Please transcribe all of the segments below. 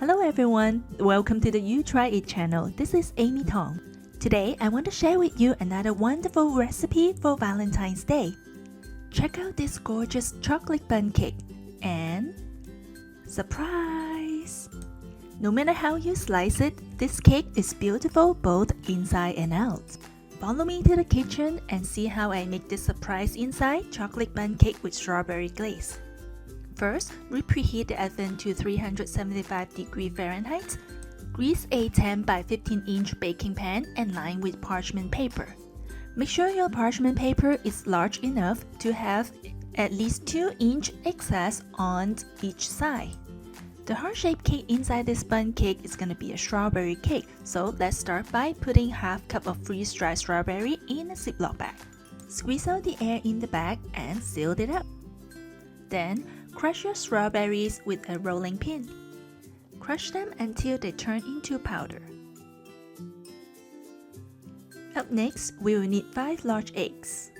Hello everyone, welcome to the You Try It channel. This is Amy Tong. Today I want to share with you another wonderful recipe for Valentine's Day. Check out this gorgeous chocolate bundt cake and surprise! No matter how you slice it, this cake is beautiful both inside and out. Follow me to the kitchen and see how I make this surprise inside chocolate bundt cake with strawberry glaze. First, we preheat the oven to 375 degrees Fahrenheit. Grease a 10 by 15 inch baking pan and line with parchment paper. Make sure your parchment paper is large enough to have at least 2-inch excess on each side. The heart-shaped cake inside this bundt cake is going to be a strawberry cake, so let's start by putting half cup of freeze-dried strawberry in a Ziploc bag. Squeeze out the air in the bag and seal it up. Then, crush your strawberries with a rolling pin. Crush them until they turn into powder. Up next, we will need 5 large eggs.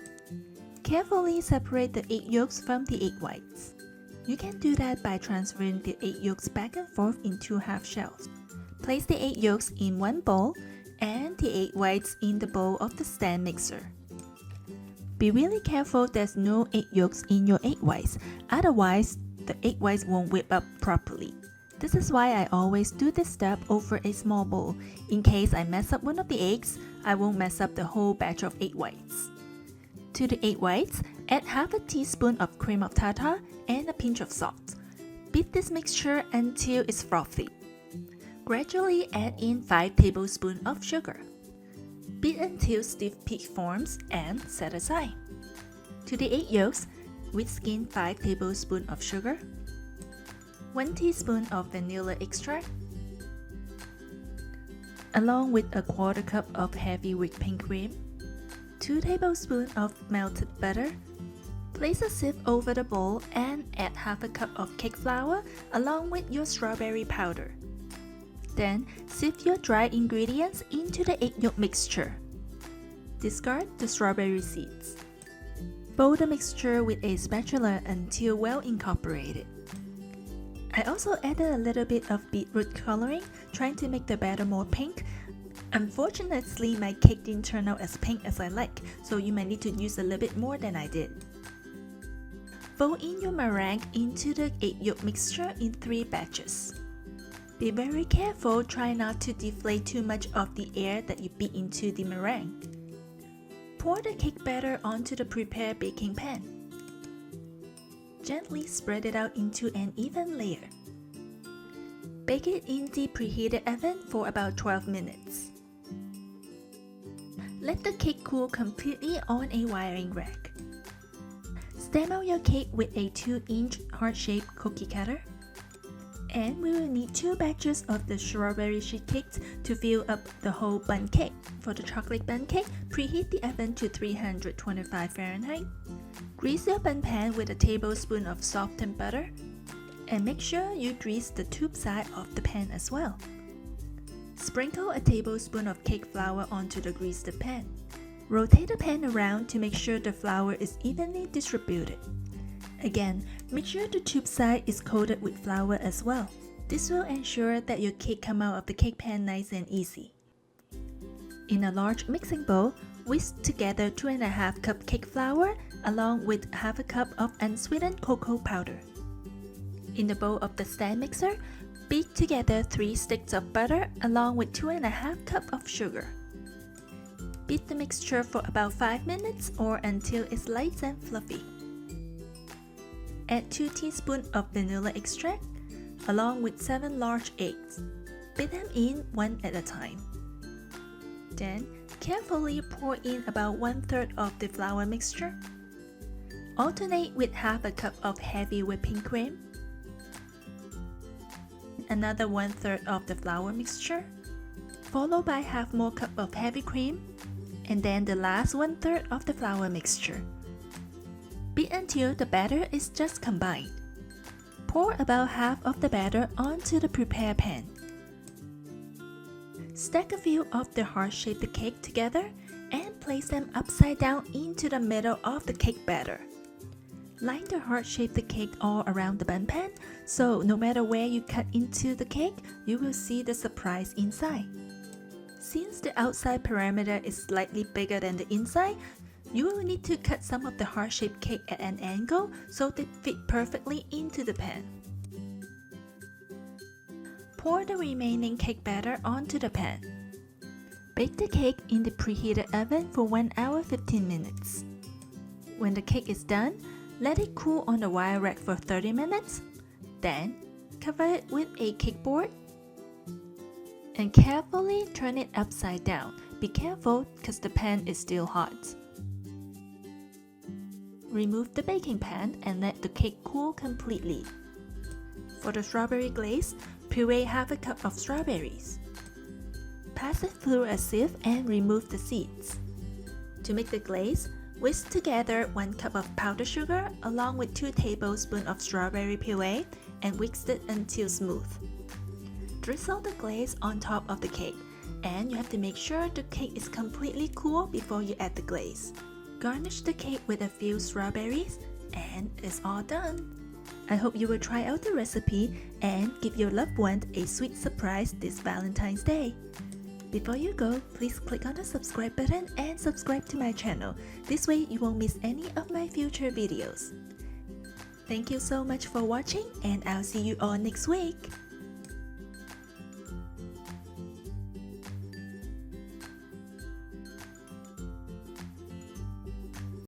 Carefully separate the egg yolks from the egg whites. You can do that by transferring the egg yolks back and forth in 2 half shells. Place the egg yolks in one bowl and the egg whites in the bowl of the stand mixer. Be really careful there's no egg yolks in your egg whites, otherwise the egg whites won't whip up properly. This is why I always do this step over a small bowl. In case I mess up one of the eggs, I won't mess up the whole batch of egg whites. To the egg whites, add half a teaspoon of cream of tartar and a pinch of salt. Beat this mixture until it's frothy. Gradually add in 5 tablespoons of sugar. Beat until stiff peak forms and set aside. To the egg yolks, whisk in 5 tablespoons of sugar, 1 teaspoon of vanilla extract, along with a 1/4 cup of heavy whipping cream, 2 tablespoons of melted butter. Place a sieve over the bowl and add half a cup of cake flour along with your strawberry powder. Then, sieve your dry ingredients into the egg yolk mixture. Discard the strawberry seeds. Boil the mixture with a spatula until well incorporated. I also added a little bit of beetroot coloring, trying to make the batter more pink. Unfortunately, my cake didn't turn out as pink as I like, so you might need to use a little bit more than I did. Fold in your meringue into the egg yolk mixture in 3 batches. Be very careful, try not to deflate too much of the air that you beat into the meringue. Pour the cake batter onto the prepared baking pan. Gently spread it out into an even layer. Bake it in the preheated oven for about 12 minutes. Let the cake cool completely on a wiring rack. Stamp out your cake with a 2-inch heart-shaped cookie cutter. And we will need 2 batches of the strawberry sheet cakes to fill up the whole bundt cake. For the chocolate bundt cake, preheat the oven to 325 Fahrenheit. Grease your bundt pan with a tablespoon of softened butter. And make sure you grease the tube side of the pan as well. Sprinkle a tablespoon of cake flour onto the greased pan. Rotate the pan around to make sure the flour is evenly distributed. Again, make sure the tube side is coated with flour as well. This will ensure that your cake come out of the cake pan nice and easy. In a large mixing bowl, whisk together 2½ cup cake flour along with half a cup of unsweetened cocoa powder. In the bowl of the stand mixer, beat together 3 sticks of butter along with 2½ cup of sugar. Beat the mixture for about 5 minutes or until it's light and fluffy. Add 2 teaspoons of vanilla extract, along with 7 large eggs. Beat them in one at a time. Then, carefully pour in about 1/3 of the flour mixture. Alternate with half a cup of heavy whipping cream, another 1/3 of the flour mixture, followed by half more cup of heavy cream, and then the last 1/3 of the flour mixture. Beat until the batter is just combined. Pour about half of the batter onto the prepared pan. Stack a few of the heart-shaped cake together and place them upside down into the middle of the cake batter. Line the heart-shaped cake all around the Bundt pan, so no matter where you cut into the cake, you will see the surprise inside. Since the outside perimeter is slightly bigger than the inside, you will need to cut some of the heart-shaped cake at an angle so they fit perfectly into the pan. Pour the remaining cake batter onto the pan. Bake the cake in the preheated oven for 1 hour 15 minutes. When the cake is done, let it cool on the wire rack for 30 minutes. Then, cover it with a cake board and carefully turn it upside down. Be careful because the pan is still hot. Remove the baking pan and let the cake cool completely. For the strawberry glaze, puree half a cup of strawberries. Pass it through a sieve and remove the seeds. To make the glaze, whisk together 1 cup of powdered sugar along with 2 tablespoons of strawberry puree and whisk it until smooth. Drizzle the glaze on top of the cake, and you have to make sure the cake is completely cool before you add the glaze. Garnish the cake with a few strawberries, and it's all done. I hope you will try out the recipe and give your loved one a sweet surprise this Valentine's Day. Before you go, please click on the subscribe button and subscribe to my channel. This way you won't miss any of my future videos. Thank you so much for watching, and I'll see you all next week.